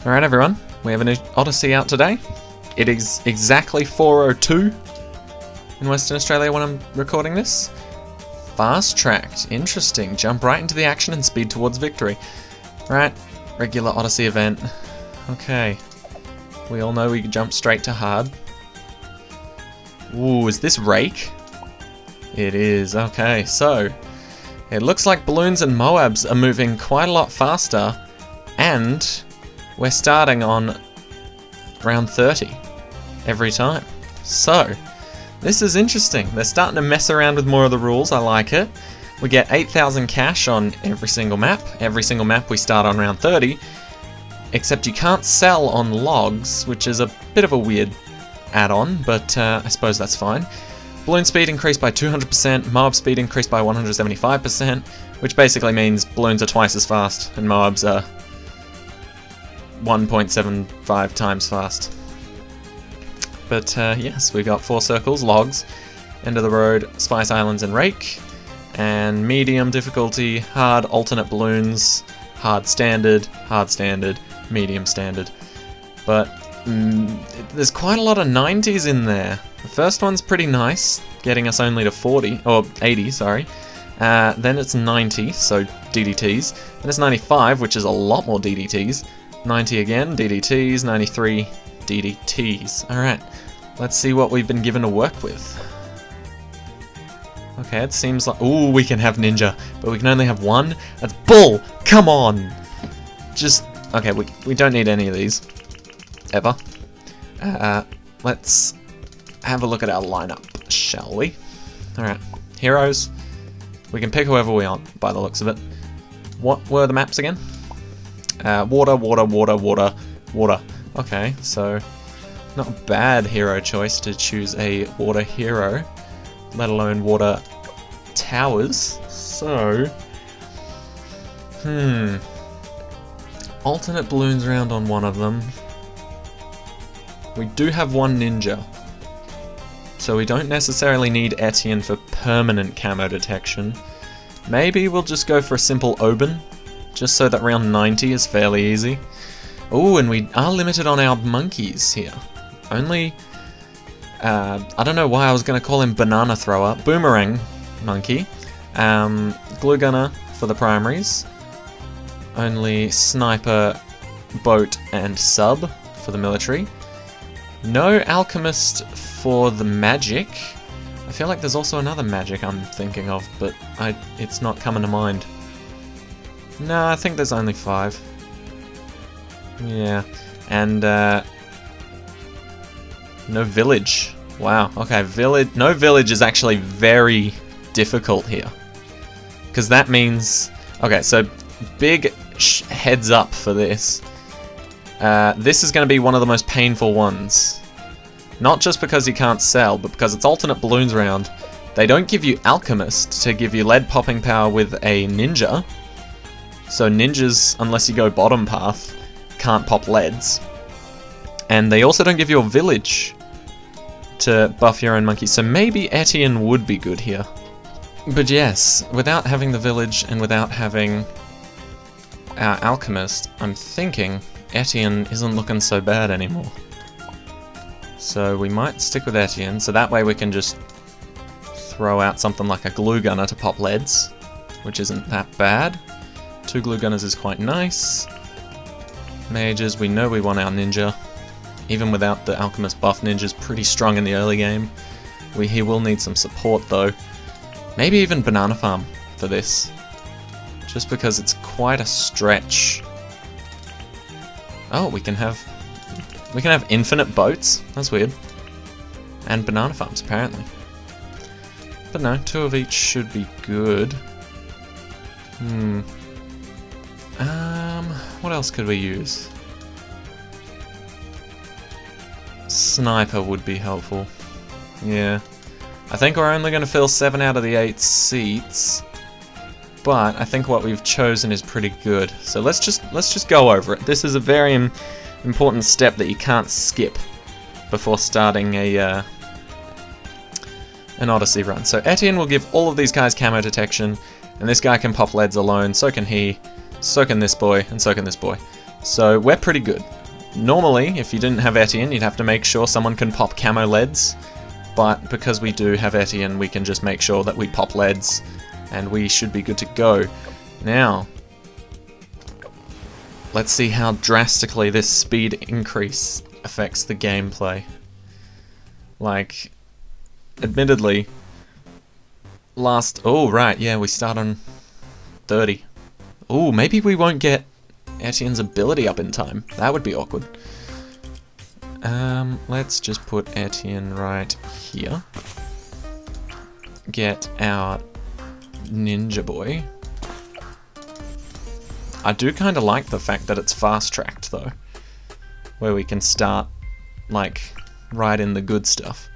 Alright everyone, we have a new Odyssey out today. It is exactly 4:02 in Western Australia when I'm recording this. Fast tracked, interesting, jump right into the action and speed towards victory. Right, regular Odyssey event. Okay, we all know we jump straight to hard. Ooh, is this Rake? It is, okay, so it looks like balloons and Moabs are moving quite a lot faster, and we're starting on round 30 every time. So, this is interesting. They're starting to mess around with more of the rules, I like it. We get 8,000 cash on every single map. Every single map we start on round 30, except you can't sell on logs, which is a bit of a weird add-on, but I suppose that's fine. Balloon speed increased by 200%, Moab speed increased by 175%, which basically means balloons are twice as fast and Moabs are 1.75 times fast. But yes, we've got 4 circles, logs, end of the road, Spice Islands and Rake, and medium difficulty, hard alternate balloons, hard standard, medium standard. But there's quite a lot of 90s in there. The first one's pretty nice, getting us only to 40, or 80, sorry. Then it's 90, so DDTs. Then it's 95, which is a lot more DDTs. 90 again, DDTs, 93, DDTs. Alright, let's see what we've been given to work with. Okay, it seems like... Ooh, we can have ninja, but we can only have one? That's bull! Come on! Just... Okay, we don't need any of these. Ever. Let's have a look at our lineup, shall we? Alright, heroes. We can pick whoever we want, by the looks of it. What were the maps again? Water, water, water, water, water. Okay, so not a bad hero choice to choose a water hero, let alone water towers. So, alternate balloons round on one of them. We do have one ninja, so we don't necessarily need Etienne for permanent camo detection. Maybe we'll just go for a simple Oban, just so that round 90 is fairly easy. Oh, and we are limited on our monkeys here. Only, I don't know why I was going to call him Banana Thrower. Boomerang Monkey. Glue Gunner for the primaries. Only Sniper, Boat, and Sub for the military. No Alchemist for the magic. I feel like there's also another magic I'm thinking of, but it's not coming to mind. No, I think there's only 5. Yeah, and no village. Wow, okay, no village is actually very difficult here. Because that means... Okay, so big heads up for this. This is going to be one of the most painful ones. Not just because you can't sell, but because it's alternate balloons round. They don't give you Alchemist to give you lead popping power with a ninja. So ninjas, unless you go bottom path, can't pop leads. And they also don't give you a village to buff your own monkeys. So maybe Etienne would be good here. But yes, without having the village and without having our Alchemist, I'm thinking Etienne isn't looking so bad anymore. So we might stick with Etienne, so that way we can just throw out something like a glue gunner to pop leads, which isn't that bad. 2 glue gunners is quite nice. Mages, we know we want our ninja. Even without the Alchemist buff, ninja's pretty strong in the early game. He will need some support though. Maybe even Banana Farm for this. Just because it's quite a stretch. Oh, we can have infinite boats. That's weird. And banana farms, apparently. But no, 2 of each should be good. What else could we use? Sniper would be helpful. Yeah. I think we're only going to fill 7 out of the 8 seats. But I think what we've chosen is pretty good. So let's just go over it. This is a very important step that you can't skip before starting an Odyssey run. So Etienne will give all of these guys camo detection, and this guy can pop leads alone, so can he, so can this boy, and so can this boy. So we're pretty good. Normally, if you didn't have Etienne, you'd have to make sure someone can pop camo leads, but because we do have Etienne, we can just make sure that we pop leads, and we should be good to go. Now, let's see how drastically this speed increase affects the gameplay. Like, admittedly, oh right, yeah, we start on 30. Oh, maybe we won't get Etienne's ability up in time. That would be awkward. Let's just put Etienne right here. Get our ninja boy. I do kind of like the fact that it's fast-tracked, though. Where we can start, like, right in the good stuff.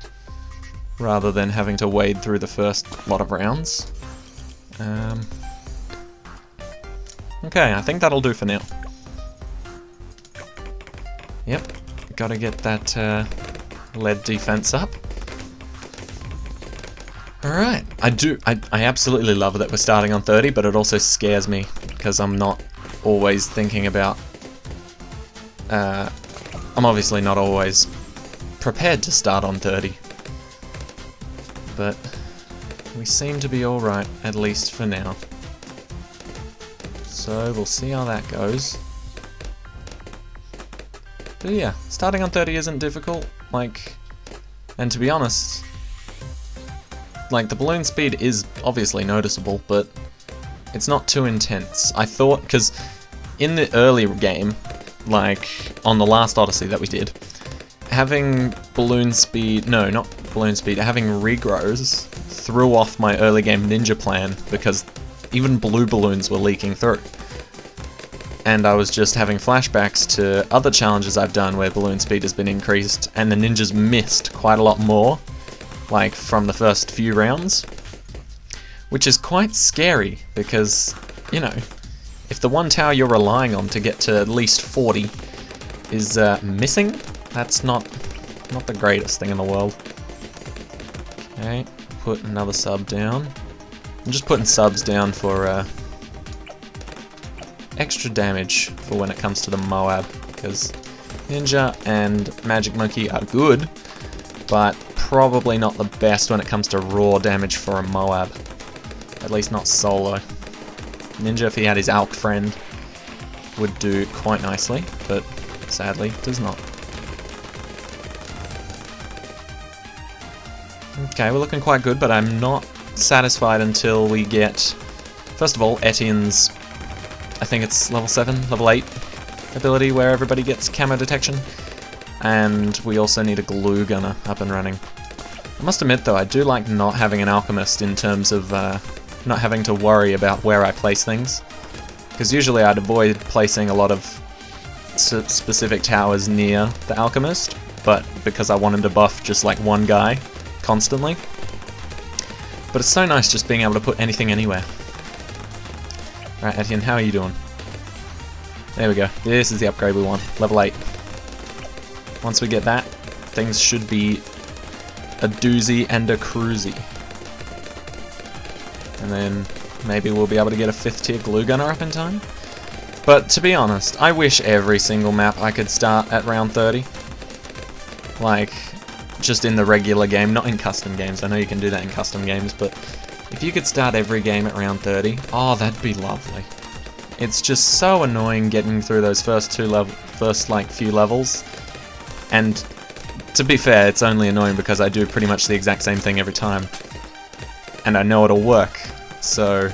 Rather than having to wade through the first lot of rounds. Okay, I think that'll do for now. Yep, gotta get that lead defense up. Alright, I absolutely love that we're starting on 30, but it also scares me, because I'm not always thinking about... I'm obviously not always prepared to start on 30. But we seem to be alright, at least for now. So we'll see how that goes. But yeah, starting on 30 isn't difficult, like, and to be honest, like, the balloon speed is obviously noticeable, but it's not too intense. I thought, because in the early game, like, on the last Odyssey that we did, having balloon speed, no, not balloon speed, having regrows threw off my early game ninja plan, because even blue balloons were leaking through. And I was just having flashbacks to other challenges I've done where balloon speed has been increased, and the ninjas missed quite a lot more, like from the first few rounds. Which is quite scary, because, you know, if the one tower you're relying on to get to at least 40 is missing, that's not the greatest thing in the world. Okay, put another sub down. I'm just putting subs down for extra damage for when it comes to the Moab, because Ninja and Magic Monkey are good, but probably not the best when it comes to raw damage for a Moab. At least not solo. Ninja, if he had his Alk friend, would do quite nicely, but sadly does not. Okay, we're looking quite good, but I'm not satisfied until we get, first of all, Etienne's, I think it's level 7, level 8 ability where everybody gets camo detection, and we also need a glue gunner up and running. I must admit though, I do like not having an alchemist in terms of not having to worry about where I place things, because usually I'd avoid placing a lot of specific towers near the alchemist, but because I wanted to buff just like one guy constantly. But it's so nice just being able to put anything anywhere. Right, Etienne, how are you doing? There we go. This is the upgrade we want. Level 8. Once we get that, things should be a doozy and a cruisy. And then maybe we'll be able to get a 5th tier glue gunner up in time. But to be honest, I wish every single map I could start at round 30. Like, just in the regular game, not in custom games. I know you can do that in custom games, but if you could start every game at round 30, oh, that'd be lovely. It's just so annoying getting through those first few levels. And to be fair, it's only annoying because I do pretty much the exact same thing every time. And I know it'll work, so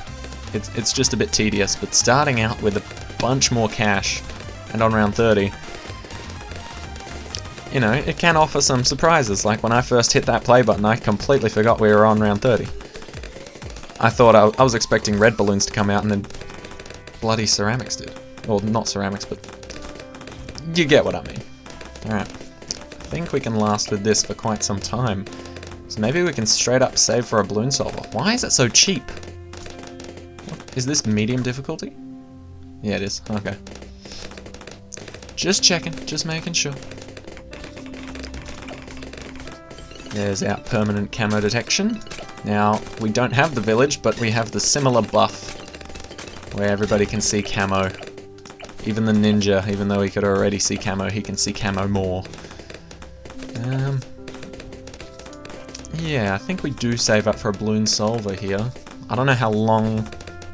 it's just a bit tedious, but starting out with a bunch more cash and on round 30, you know, it can offer some surprises. Like when I first hit that play button, I completely forgot we were on round 30. I thought I was expecting red balloons to come out, and then bloody ceramics did. Well, not ceramics, but you get what I mean. Alright, I think we can last with this for quite some time. So maybe we can straight up save for a balloon solver. Why is it so cheap? Is this medium difficulty? Yeah, it is. Okay. Just checking, just making sure. There's our permanent camo detection. Now, we don't have the village, but we have the similar buff where everybody can see camo Even the ninja, even though he could already see camo, he can see camo more. Yeah, I think we do save up for a balloon solver here. I don't know how long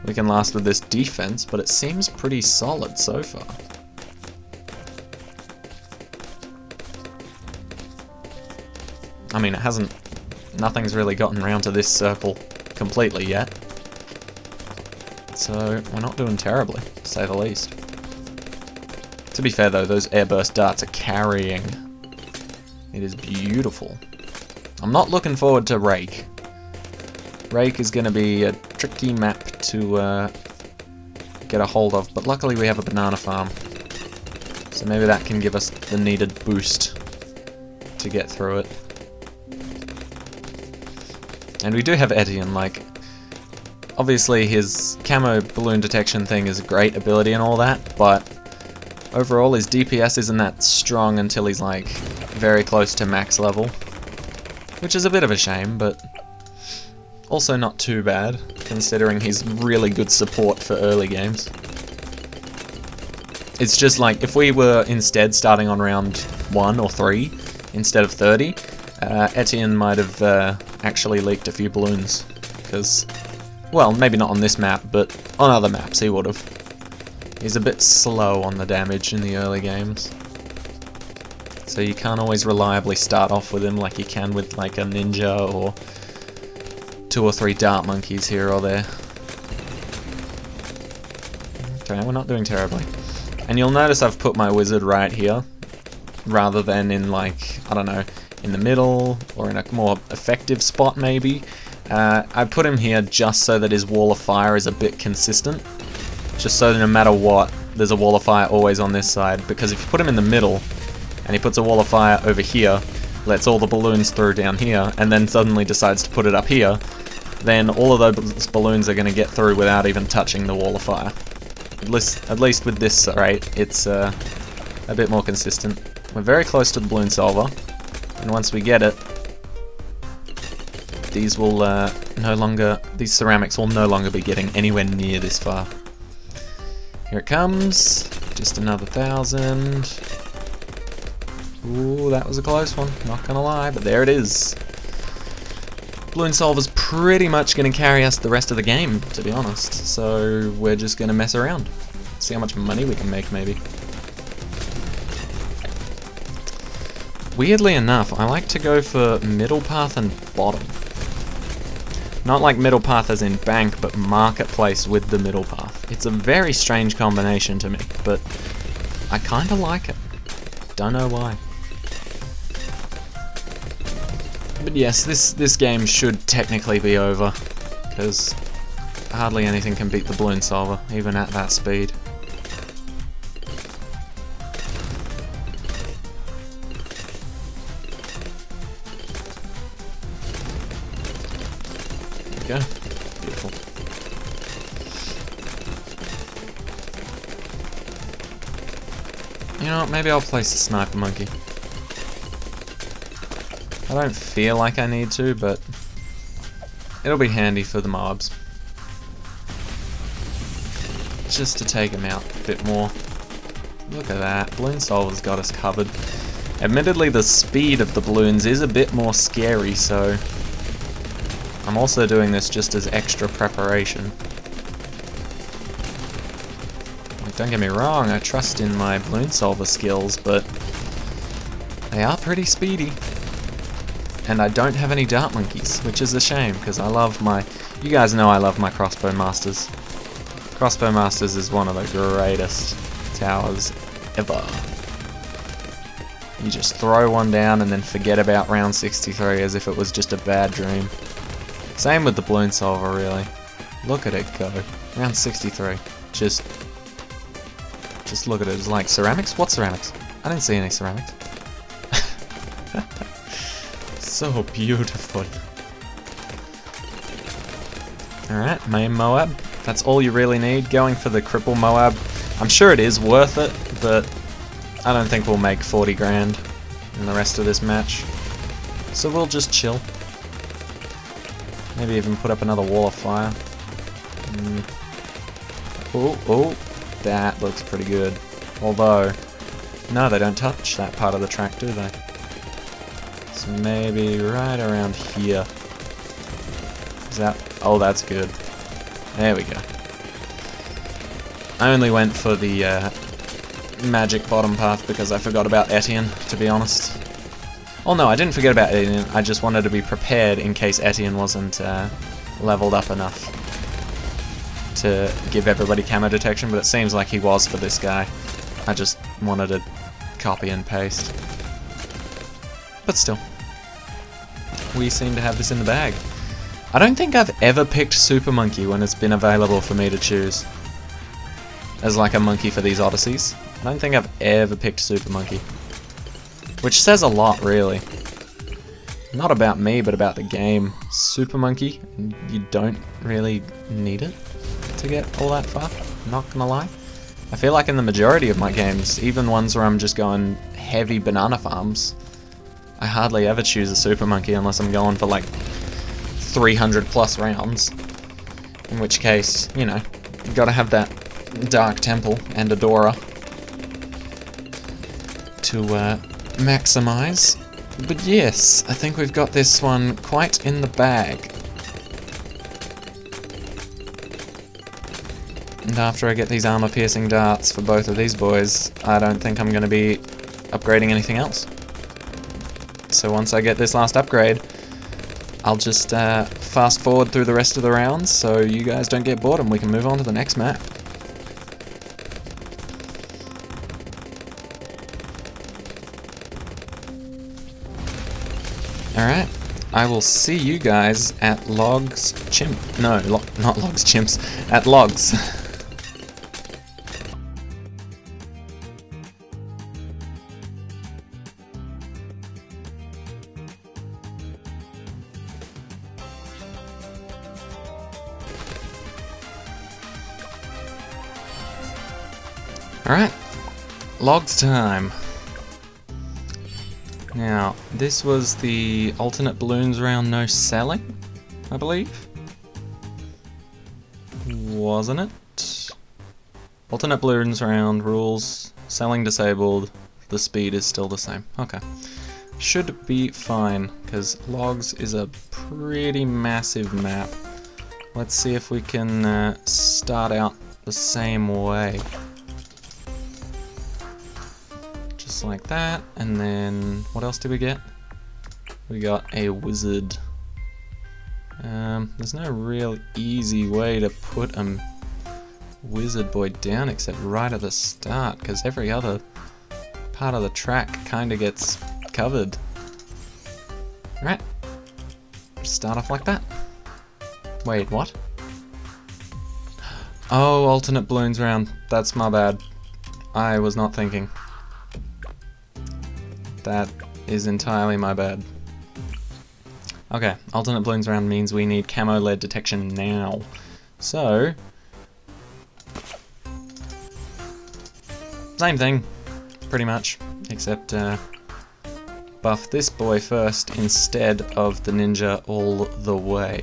we can last with this defense, but it seems pretty solid so far. I mean, nothing's really gotten around to this circle completely yet. So, we're not doing terribly, to say the least. To be fair though, those airburst darts are carrying. It is beautiful. I'm not looking forward to Rake. Rake is going to be a tricky map to get a hold of, but luckily we have a banana farm. So maybe that can give us the needed boost to get through it. And we do have Etienne, like, obviously his camo balloon detection thing is a great ability and all that, but overall his DPS isn't that strong until he's like very close to max level. Which is a bit of a shame, but also not too bad, considering he's really good support for early games. It's just like, if we were instead starting on round 1 or 3 instead of 30, Etienne might have actually leaked a few balloons, because, well, maybe not on this map, but on other maps he would have. He's a bit slow on the damage in the early games. So you can't always reliably start off with him like you can with like a ninja or 2 or 3 dart monkeys here or there. Okay, we're not doing terribly. And you'll notice I've put my wizard right here, rather than in like, I don't know, in the middle or in a more effective spot maybe. I put him here just so that his wall of fire is a bit consistent. Just so that no matter what, there's a wall of fire always on this side, because if you put him in the middle, and he puts a wall of fire over here, lets all the balloons through down here, and then suddenly decides to put it up here, then all of those balloons are going to get through without even touching the wall of fire. At least with this rate, it's a bit more consistent. We're very close to the balloon solver, and once we get it, these will these ceramics will no longer be getting anywhere near this far. Here it comes, just another 1,000. Ooh, that was a close one, not gonna lie, but there it is. Balloon Solver's pretty much gonna carry us the rest of the game, to be honest, so we're just gonna mess around. See how much money we can make, maybe. Weirdly enough, I like to go for middle path and bottom. Not like middle path as in bank, but marketplace with the middle path. It's a very strange combination to me, but I kinda like it. Don't know why. But yes, this game should technically be over, because hardly anything can beat the balloon solver, even at that speed. There we go. Beautiful. You know what, maybe I'll place the sniper monkey. I don't feel like I need to, but it'll be handy for the mobs. Just to take them out a bit more. Look at that, Balloon Solver's got us covered. Admittedly, the speed of the balloons is a bit more scary, so I'm also doing this just as extra preparation. Like, don't get me wrong, I trust in my Balloon Solver skills, but they are pretty speedy. And I don't have any dart monkeys, which is a shame, because I love my... You guys know I love my crossbow masters. Crossbow masters is one of the greatest towers ever. You just throw one down and then forget about round 63 as if it was just a bad dream. Same with the balloon solver, really. Look at it go. Round 63. Just look at it. It's like ceramics? What ceramics? I didn't see any ceramics. So beautiful. Alright, main Moab. That's all you really need. Going for the cripple Moab. I'm sure it is worth it, but I don't think we'll make 40 grand in the rest of this match. So we'll just chill. Maybe even put up another wall of fire. Oh, that looks pretty good. Although, no, they don't touch that part of the track, do they? So maybe right around here. Is that... oh, that's good. There we go. I only went for the magic bottom path because I forgot about Etienne, to be honest. Oh no, I didn't forget about Etienne, I just wanted to be prepared in case Etienne wasn't leveled up enough to give everybody camo detection, but it seems like he was for this guy. I just wanted to copy and paste. But still, we seem to have this in the bag. I don't think I've ever picked Super Monkey when it's been available for me to choose as like a monkey for these Odysseys. I don't think I've ever picked Super Monkey. Which says a lot, really. Not about me, but about the game. Super Monkey, you don't really need it to get all that far, not gonna lie. I feel like in the majority of my games, even ones where I'm just going heavy banana farms, I hardly ever choose a Super Monkey unless I'm going for like 300 plus rounds. In which case, you know, you gotta have that Dark Temple and Adora to maximize. But yes, I think we've got this one quite in the bag. And after I get these armor-piercing darts for both of these boys, I don't think I'm going to be upgrading anything else. So once I get this last upgrade, I'll just fast forward through the rest of the rounds so you guys don't get bored and we can move on to the next map. Alright, I will see you guys at Logs Chimp. No, not Logs Chimps, at Logs. Alright, Logs time. Now, this was the alternate balloons round, no selling, I believe? Wasn't it? Alternate balloons round, rules, selling disabled, the speed is still the same. Okay. Should be fine, because Logs is a pretty massive map. Let's see if we can start out the same way. Like that, and then what else do we get? We got a wizard. There's no real easy way to put a wizard boy down except right at the start, because every other part of the track kind of gets covered. Alright, start off like that. Wait, what? Oh, alternate balloons round. That's my bad. I was not thinking. That is entirely my bad. Okay, alternate balloons round means we need camo lead detection now. So, same thing, pretty much, except buff this boy first instead of the ninja all the way.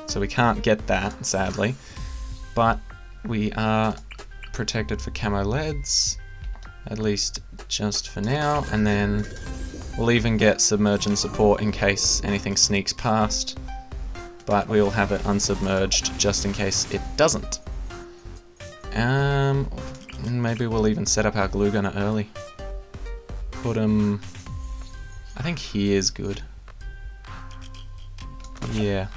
So we can't get that, sadly, but we are protected for camo leads. At least just for now, and then we'll even get submergent support in case anything sneaks past, but we'll have it unsubmerged just in case it doesn't. Maybe we'll even set up our glue gunner early. Put him... I think he is good. Yeah.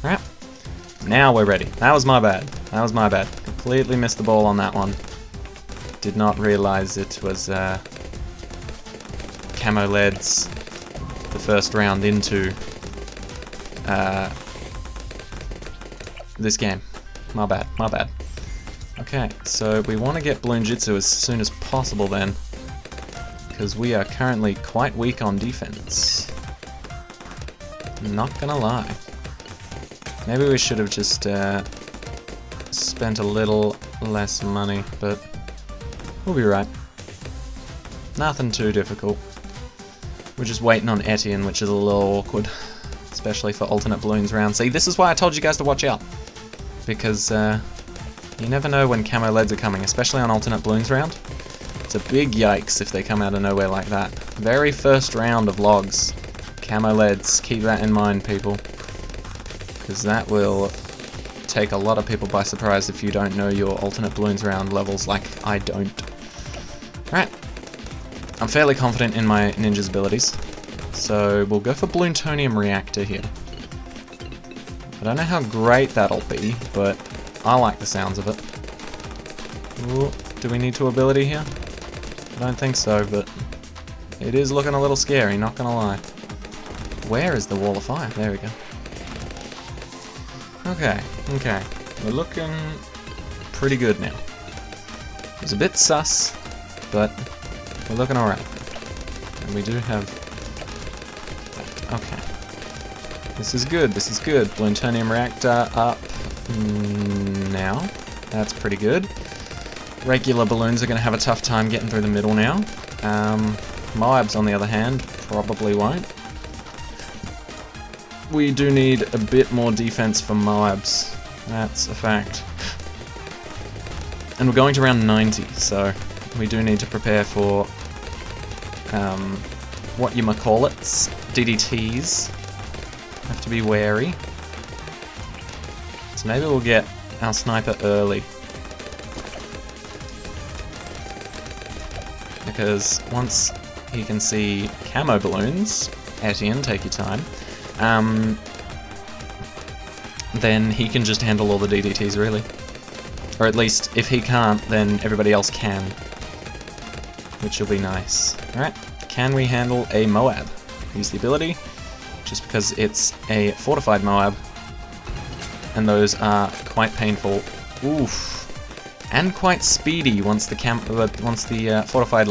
Alright. Now we're ready. That was my bad. That was my bad. Completely missed the ball on that one. Did not realize it was camo leads the first round into this game. My bad, my bad. Okay, so we want to get Balloon Jitsu as soon as possible then, because we are currently quite weak on defense. Not gonna lie. Maybe we should have just spent a little less money, but we'll be right. Nothing too difficult. We're just waiting on Etienne, which is a little awkward. especially for alternate balloons round. See, this is why I told you guys to watch out, because you never know when camo leads are coming, especially on alternate balloons round. It's a big yikes if they come out of nowhere like that. Very first round of logs, camo leads. Keep that in mind, people, because that will take a lot of people by surprise if you don't know your alternate balloons round levels like I don't. Right, I'm fairly confident in my ninja's abilities, so we'll go for Balloon-tonium reactor here. I don't know how great that'll be, but I like the sounds of it. Ooh, do we need to ability here? I don't think so, but it is looking a little scary, not gonna lie. Where is the wall of fire? There we go. Okay, okay. We're looking pretty good now. It was a bit sus, but we're looking alright. And we do have that. Okay. This is good, this is good. Balloon-tonium reactor up now. That's pretty good. Regular balloons are going to have a tough time getting through the middle now. Moabs, on the other hand, probably won't. We do need a bit more defense for Moabs. That's a fact. And we're going to round 90, so we do need to prepare for what you might call it, DDTs. Have to be wary. So maybe we'll get our sniper early. Because once he can see camo balloons, Etienne, take your time, then he can just handle all the DDTs, really. Or at least, if he can't, then everybody else can. Which will be nice. Alright, can we handle a Moab? Use the ability, just because it's a fortified Moab, and those are quite painful. Oof. And quite speedy once the fortified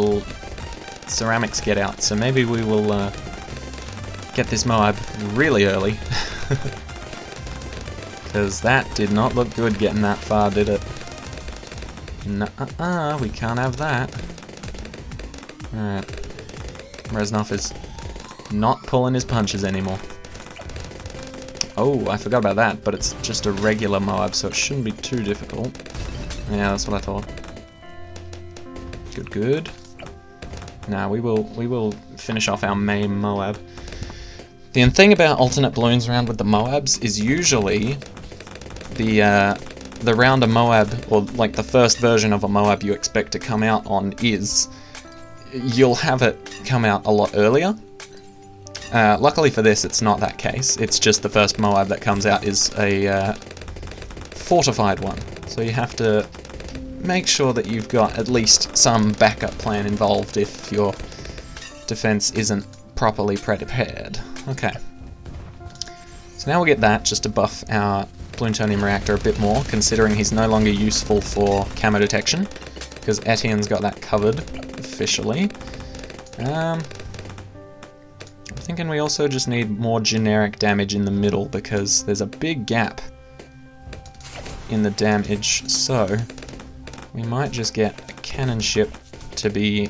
ceramics get out. So maybe we will get this Moab really early. Because that did not look good getting that far, did it? Nuh-uh, we can't have that. Alright. Reznov is not pulling his punches anymore. Oh, I forgot about that, but it's just a regular Moab, so it shouldn't be too difficult. Yeah, that's what I thought. Good, good. Now we will finish off our main Moab. The thing about alternate balloons round with the Moabs is usually the round a Moab, or like the first version of a Moab you expect to come out on is, you'll have it come out a lot earlier. Luckily for this, it's not that case. It's just the first Moab that comes out is a fortified one. So you have to make sure that you've got at least some backup plan involved if your defense isn't properly prepared. Okay. So now we'll get that just to buff our Balloon-tonium reactor a bit more, considering he's no longer useful for camo detection, because Etienne's got that covered officially. I'm thinking we also just need more generic damage in the middle, because there's a big gap in the damage, so we might just get a cannon ship to be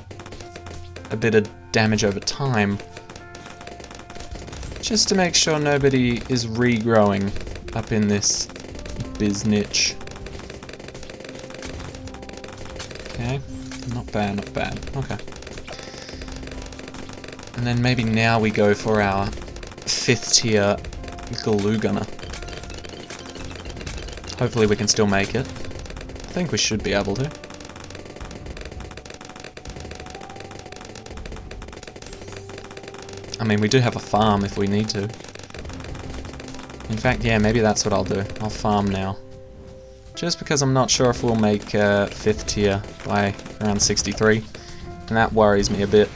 a bit of damage over time, just to make sure nobody is regrowing up in this biznitch. Okay, not bad, not bad. Okay. And then maybe now we go for our 5th tier glue gunner. Hopefully we can still make it. I think we should be able to. I mean, we do have a farm if we need to. In fact, yeah, maybe that's what I'll do. I'll farm now. Just because I'm not sure if we'll make 5th tier by around 63. And that worries me a bit.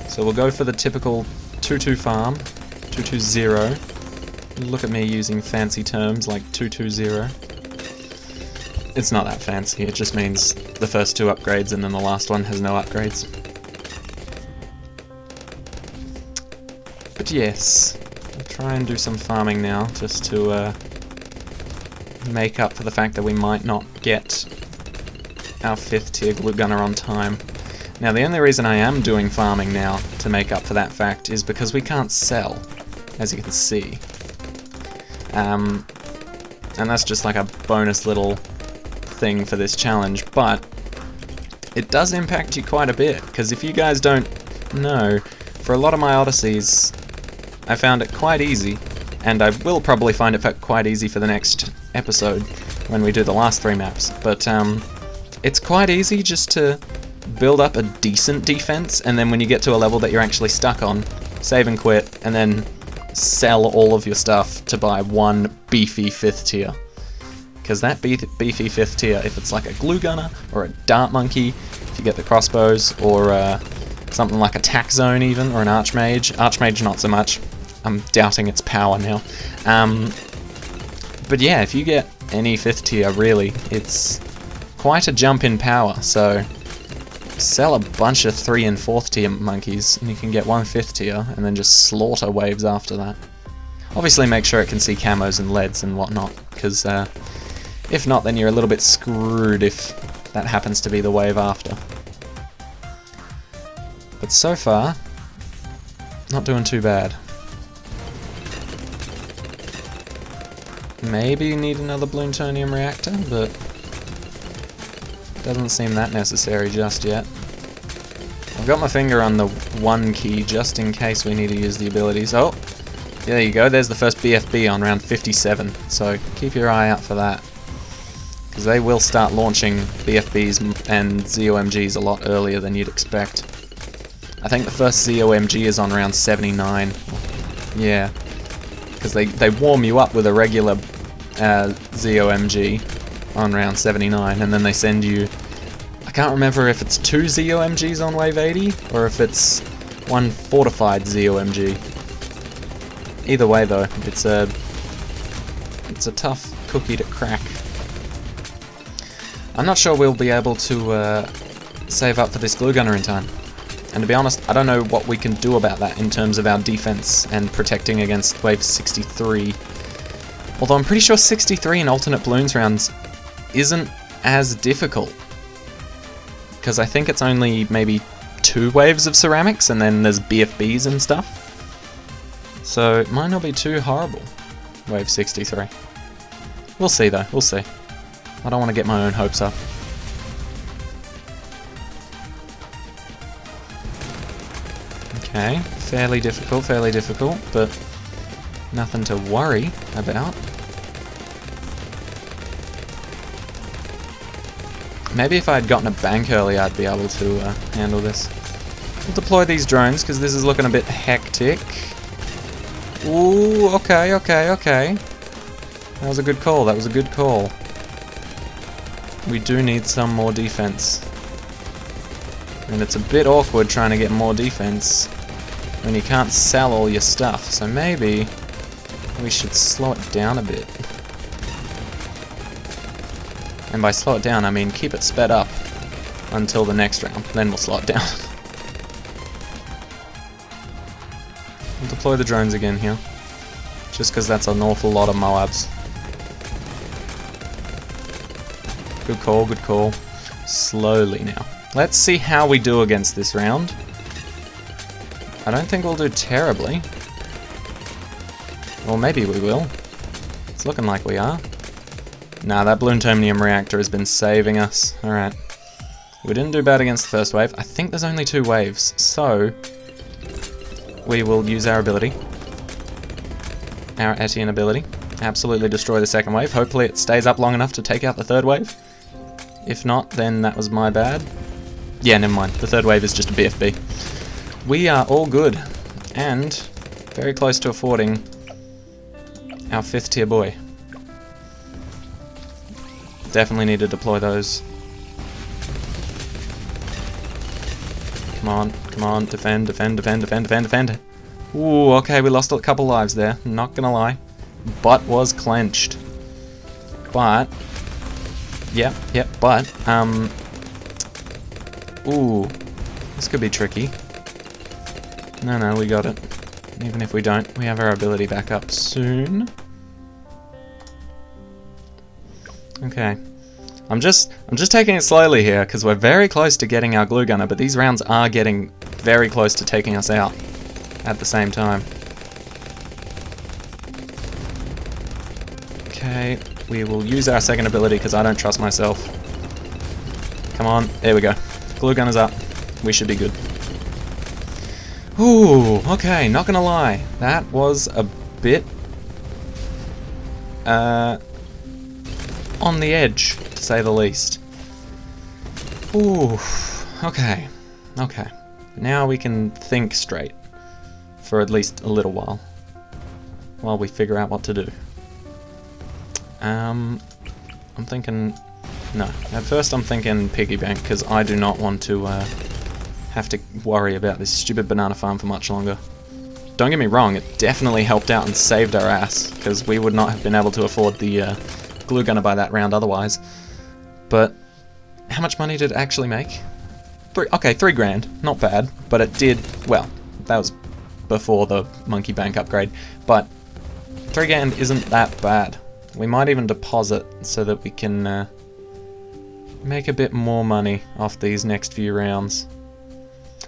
So we'll go for the typical 2-2 farm. 2-2-0. Look at me using fancy terms like 2-2-0. It's not that fancy, it just means the first 2 upgrades and then the last one has no upgrades. But yes, I'll try and do some farming now, just to make up for the fact that we might not get our 5th tier glue gunner on time. Now the only reason I am doing farming now to make up for that fact is because we can't sell. as you can see. And that's just like a bonus little thing for this challenge, but it does impact you quite a bit, because if you guys don't know, for a lot of my Odysseys, I found it quite easy, and I will probably find it quite easy for the next episode when we do the last 3 maps, but it's quite easy just to build up a decent defense, and then when you get to a level that you're actually stuck on, save and quit, and then sell all of your stuff to buy one beefy 5th tier. Because that beefy 5th tier, if it's like a glue gunner or a dart monkey, if you get the crossbows, or something like a tack zone even, or an archmage not so much, I'm doubting its power now. But yeah, if you get any 5th tier really, it's quite a jump in power, so sell a bunch of 3 and 4th tier monkeys and you can get one 5th tier and then just slaughter waves after that. Obviously make sure it can see camos and leads and whatnot, because if not, then you're a little bit screwed if that happens to be the wave after. But so far, not doing too bad. Maybe need another plutonium reactor, but doesn't seem that necessary just yet. I've got my finger on the 1 key just in case we need to use the abilities. Oh, there you go, there's the first BFB on round 57, so keep your eye out for that, because they will start launching BFBs and ZOMGs a lot earlier than you'd expect. I think the first ZOMG is on round 79. Yeah, because they warm you up with a regular ZOMG on round 79, and then they send you, I can't remember if it's 2 ZOMGs on wave 80, or if it's 1 fortified ZOMG. Either way though, it's a tough cookie to crack. I'm not sure we'll be able to save up for this glue gunner in time. And to be honest, I don't know what we can do about that in terms of our defense and protecting against wave 63. Although I'm pretty sure 63 in alternate balloons rounds isn't as difficult, because I think it's only maybe 2 waves of ceramics and then there's BFBs and stuff. So it might not be too horrible, wave 63. We'll see though, we'll see. I don't want to get my own hopes up. Okay, fairly difficult, but nothing to worry about. Maybe if I had gotten a bank early, I'd be able to handle this. We'll deploy these drones, because this is looking a bit hectic. Ooh, okay. That was a good call, We do need some more defense. And it's a bit awkward trying to get more defense when you can't sell all your stuff, so maybe we should slow it down a bit. And by slow it down, I mean keep it sped up until the next round, then we'll slow it down. We'll deploy the drones again here, just because that's an awful lot of Moabs. Good call. Slowly now. Let's see how we do against this round. I don't think we'll do terribly. Well, maybe we will. It's looking like we are. Nah, that plutonium reactor has been saving us. Alright. We didn't do bad against the first wave. I think there's only 2 waves, so we will use our ability. Our Etienne ability. Absolutely destroy the second wave. Hopefully it stays up long enough to take out the third wave. If not, then that was my bad. Yeah, never mind. The third wave is just a BFB. We are all good, and very close to affording our 5th tier boy. Definitely need to deploy those. Come on, defend. Ooh, okay, we lost a couple lives there, not gonna lie. Butt was clenched. But, ooh, this could be tricky. No, we got it. Even if we don't, we have our ability back up soon. Okay. I'm just taking it slowly here, because we're very close to getting our glue gunner, but these rounds are getting very close to taking us out at the same time. Okay, we will use our second ability because I don't trust myself. Come on, there we go. Glue gun is up. We should be good. Ooh, okay, not gonna lie. That was a bit on the edge, to say the least. Ooh, okay. Okay. Now we can think straight. For at least a little while we figure out what to do. I'm thinking... No, at first I'm thinking piggy bank, because I do not want to have to worry about this stupid banana farm for much longer. Don't get me wrong, it definitely helped out and saved our ass, because we would not have been able to afford the glue gunner by that round otherwise. But how much money did it actually make? Okay, 3 grand, not bad, but it did, well, that was before the monkey bank upgrade, but 3 grand isn't that bad. We might even deposit so that we can make a bit more money off these next few rounds.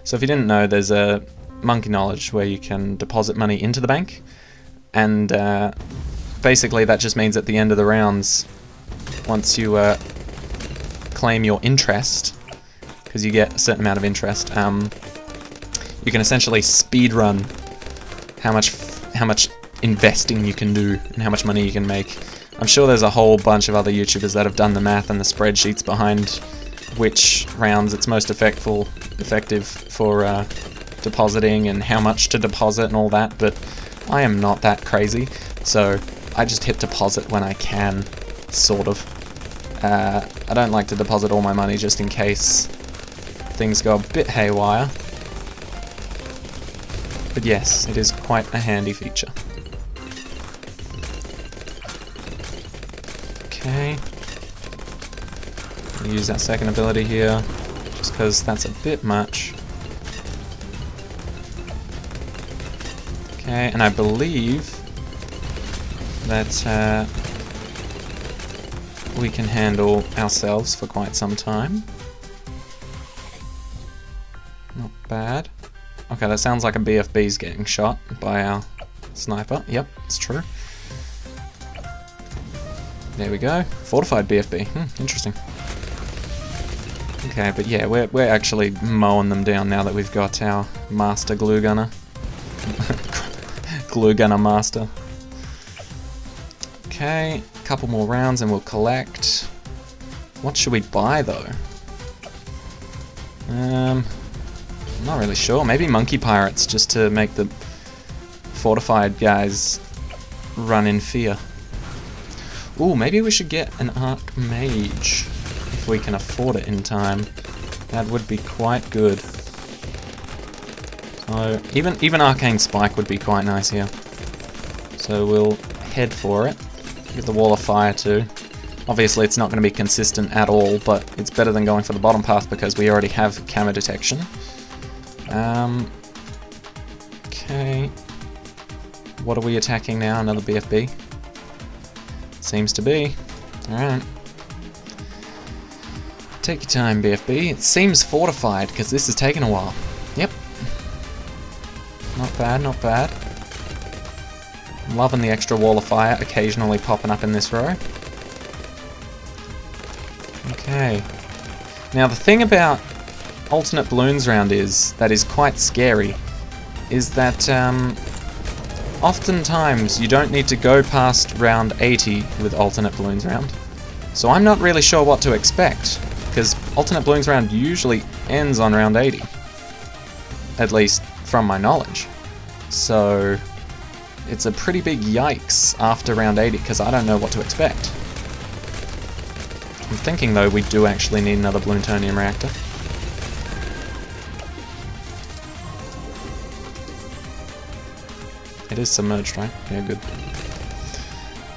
So if you didn't know, there's a monkey knowledge where you can deposit money into the bank, and basically that just means at the end of the rounds, once you claim your interest, because you get a certain amount of interest, you can essentially speedrun how much investing you can do and how much money you can make. I'm sure there's a whole bunch of other YouTubers that have done the math and the spreadsheets behind which rounds it's most effective for depositing and how much to deposit and all that, but I am not that crazy, so I just hit deposit when I can, sort of. I don't like to deposit all my money just in case things go a bit haywire. But yes, it is quite a handy feature. Okay. I'll use that second ability here, just because that's a bit much. Okay, and I believe that we can handle ourselves for quite some time. Not bad. Okay, that sounds like a BFB's getting shot by our sniper. Yep, it's true. There we go. Fortified BFB. Interesting. Okay, but yeah, we're actually mowing them down now that we've got our master glue gunner. Glue gunner master. Okay, a couple more rounds and we'll collect. What should we buy though? I'm not really sure. Maybe monkey pirates, just to make the fortified guys run in fear. Ooh, maybe we should get an archmage if we can afford it in time. That would be quite good. So even arcane spike would be quite nice here. So we'll head for it. Get the wall of fire too. Obviously it's not going to be consistent at all, but it's better than going for the bottom path because we already have camo detection. Okay. What are we attacking now? Another BFB? Seems to be. Alright. Take your time, BFB. It seems fortified because this has taken a while. Yep. Not bad, not bad. I'm loving the extra wall of fire occasionally popping up in this row. Okay. Now the thing about alternate balloons round that is quite scary, is that oftentimes you don't need to go past round 80 with alternate balloons round. So I'm not really sure what to expect, because alternate balloons round usually ends on round 80. At least from my knowledge. So it's a pretty big yikes after round 80, because I don't know what to expect. I'm thinking though we do actually need another plutonium reactor. It is submerged, right? Yeah, good.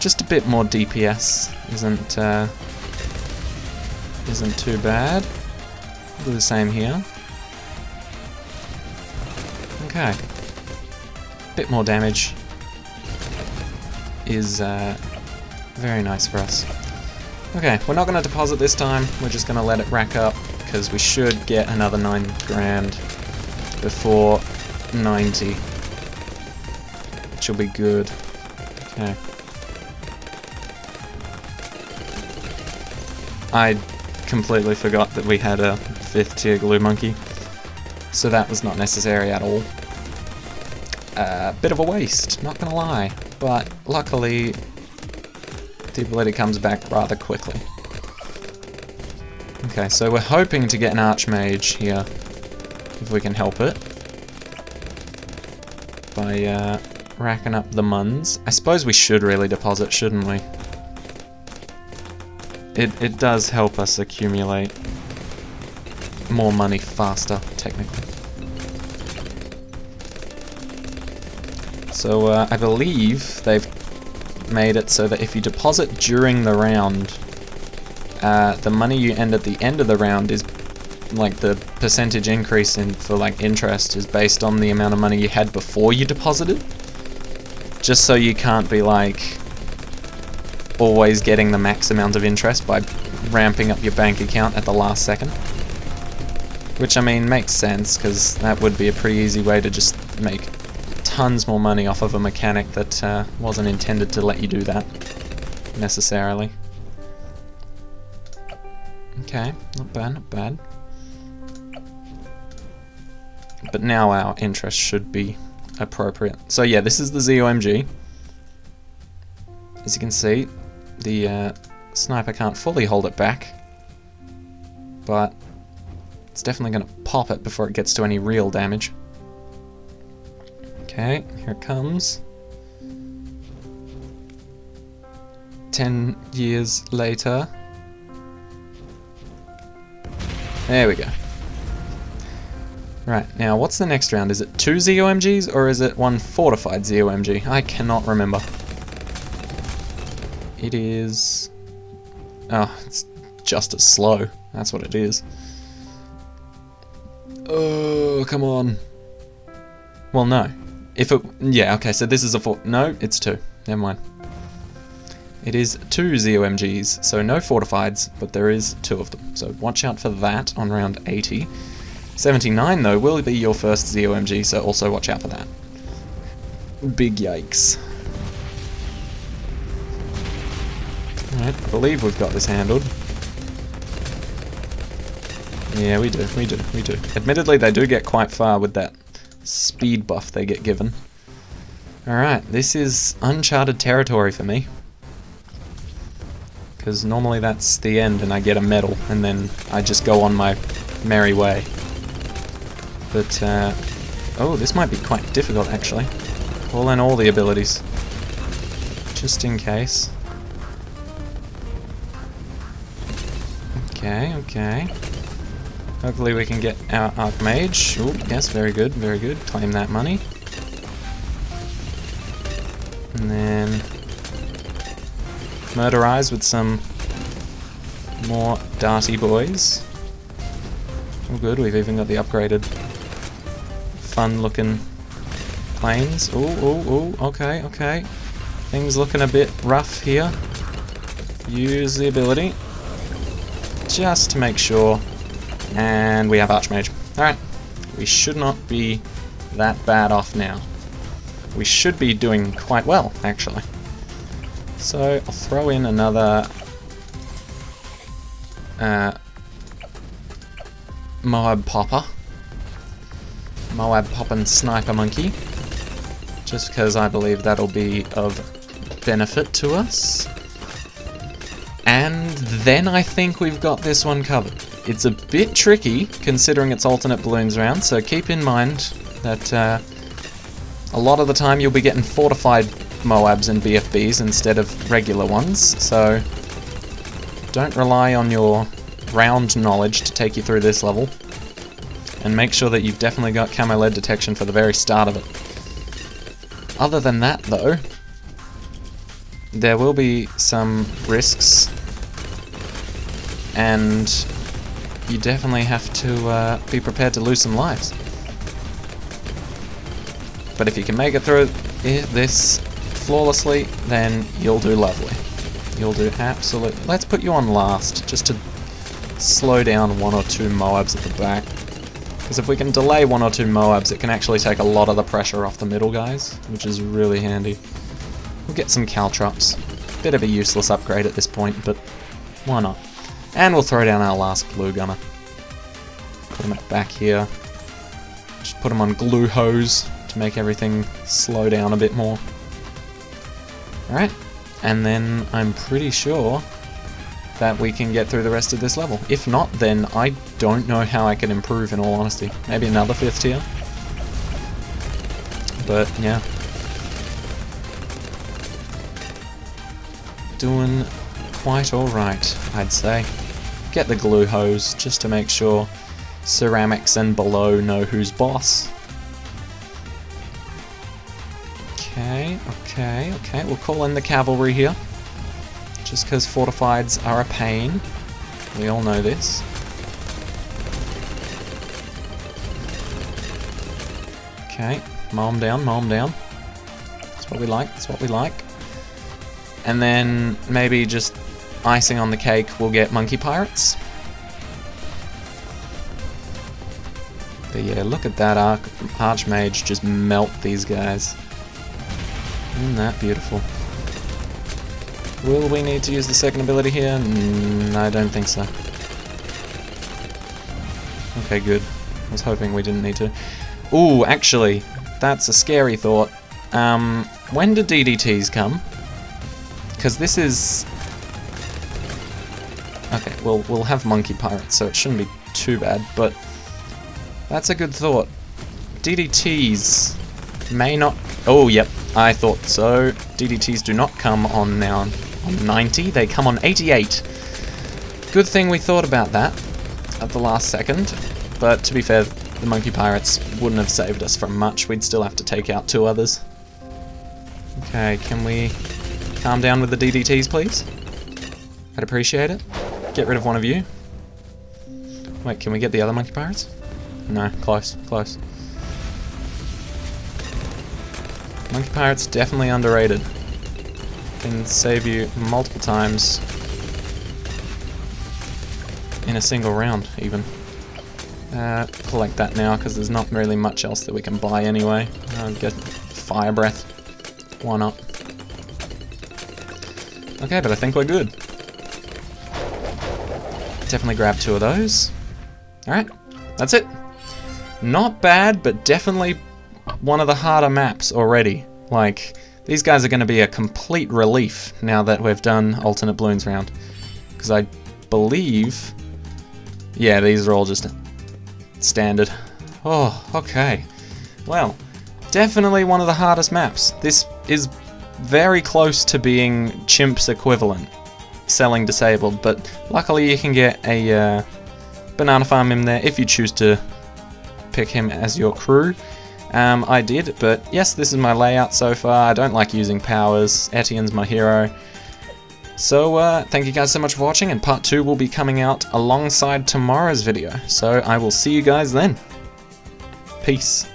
Just a bit more DPS isn't too bad. We'll do the same here. Okay. Bit more damage is very nice for us. Okay, we're not going to deposit this time. We're just going to let it rack up because we should get another 9 grand before 90. Which will be good. Okay. I completely forgot that we had a 5th tier glue monkey, so that was not necessary at all. Bit of a waste, not gonna lie, but luckily the ability comes back rather quickly. Okay, so we're hoping to get an Archmage here, if we can help it, by racking up the muns. I suppose we should really deposit, shouldn't we? It does help us accumulate more money faster, technically. So I believe they've made it so that if you deposit during the round, the money you end at the end of the round is, like, the percentage increase for like interest is based on the amount of money you had before you deposited. Just so you can't be like always getting the max amount of interest by ramping up your bank account at the last second. Which, I mean, makes sense, because that would be a pretty easy way to just make tons more money off of a mechanic that wasn't intended to let you do that, necessarily. Okay, not bad, not bad. But now our interest should be appropriate. So yeah, this is the ZOMG. As you can see, the sniper can't fully hold it back, but it's definitely going to pop it before it gets to any real damage. Okay, here it comes. 10 years later. There we go. Right, now what's the next round? Is it 2 ZOMGs or is it 1 fortified ZOMG? I cannot remember. It is... oh, it's just as slow. That's what it is. Oh, come on. Well, no. If it... yeah, okay, so this is a no, it's 2. Never mind. It is 2 ZOMGs, so no fortifieds, but there is 2 of them. So watch out for that on round 80. 79, though, will be your first ZOMG, so also watch out for that. Big yikes. Alright, I believe we've got this handled. Yeah, we do. Admittedly, they do get quite far with that speed buff they get given. Alright, this is uncharted territory for me. Because normally that's the end and I get a medal, and then I just go on my merry way. But, oh, this might be quite difficult, actually. Pull in all the abilities. Just in case. Okay, okay. Hopefully we can get our Archmage. Oh, yes, very good, very good. Claim that money. And then... murderize with some more darty boys. Oh good, we've even got the upgraded fun-looking planes. Ooh, okay, okay. Things looking a bit rough here. Use the ability. Just to make sure. And we have Archmage. Alright. We should not be that bad off now. We should be doing quite well, actually. So, I'll throw in another Moab Popper. Moab Poppin' Sniper Monkey. Just because I believe that'll be of benefit to us. And then I think we've got this one covered. It's a bit tricky, considering it's alternate balloons round, so keep in mind that a lot of the time you'll be getting fortified Moabs and BFBs instead of regular ones, so don't rely on your round knowledge to take you through this level. And make sure that you've definitely got camo lead detection for the very start of it. Other than that, though, there will be some risks, and you definitely have to be prepared to lose some lives. But if you can make it through this flawlessly, then you'll do lovely. You'll do absolutely... let's put you on last, just to slow down 1 or 2 Moabs at the back. Because if we can delay 1 or 2 Moabs, it can actually take a lot of the pressure off the middle guys, which is really handy. We'll get some caltrops. Bit of a useless upgrade at this point, but why not? And we'll throw down our last glue gunner. Put him back here. Just put him on glue hose to make everything slow down a bit more. Alright, and then I'm pretty sure that we can get through the rest of this level. If not, then I don't know how I can improve, in all honesty. Maybe another 5th tier. But, yeah. Doing quite alright, I'd say. Get the glue hose, just to make sure ceramics and below know who's boss. Okay, we'll call in the cavalry here. Just because fortifieds are a pain. We all know this. Okay, mow 'em down, mow 'em down. That's what we like, that's what we like. And then maybe just icing on the cake, we'll get monkey pirates. But yeah, look at that archmage just melt these guys. Isn't that beautiful? Will we need to use the second ability here? I don't think so. Okay, good. I was hoping we didn't need to. Ooh, actually, that's a scary thought. When do DDTs come? Because this is... Okay, well, we'll have monkey pirates, so it shouldn't be too bad, but that's a good thought. DDTs may not... Oh, yep, I thought so. DDTs do not come on now on 90, they come on 88. Good thing we thought about that at the last second, but to be fair, the monkey pirates wouldn't have saved us from much. We'd still have to take out 2 others. Okay, can we calm down with the DDTs, please? I'd appreciate it. Get rid of one of you. Wait, can we get the other monkey pirates? No, close, close. Monkey pirates definitely underrated. Can save you multiple times in a single round, even. Collect that now, because there's not really much else that we can buy anyway. Get fire breath. Why not? Okay, but I think we're good. Definitely grab 2 of those. Alright, that's it. Not bad, but definitely one of the harder maps already. Like, these guys are going to be a complete relief now that we've done Alternate Balloons round. Because I believe... Yeah, these are all just standard. Oh, okay. Well, definitely one of the hardest maps. This is very close to being Chimp's equivalent. Selling disabled, but luckily you can get a banana farm in there if you choose to pick him as your crew. I did, but yes, this is my layout so far. I don't like using powers. Etienne's my hero. So, thank you guys so much for watching, and part 2 will be coming out alongside tomorrow's video. So, I will see you guys then. Peace.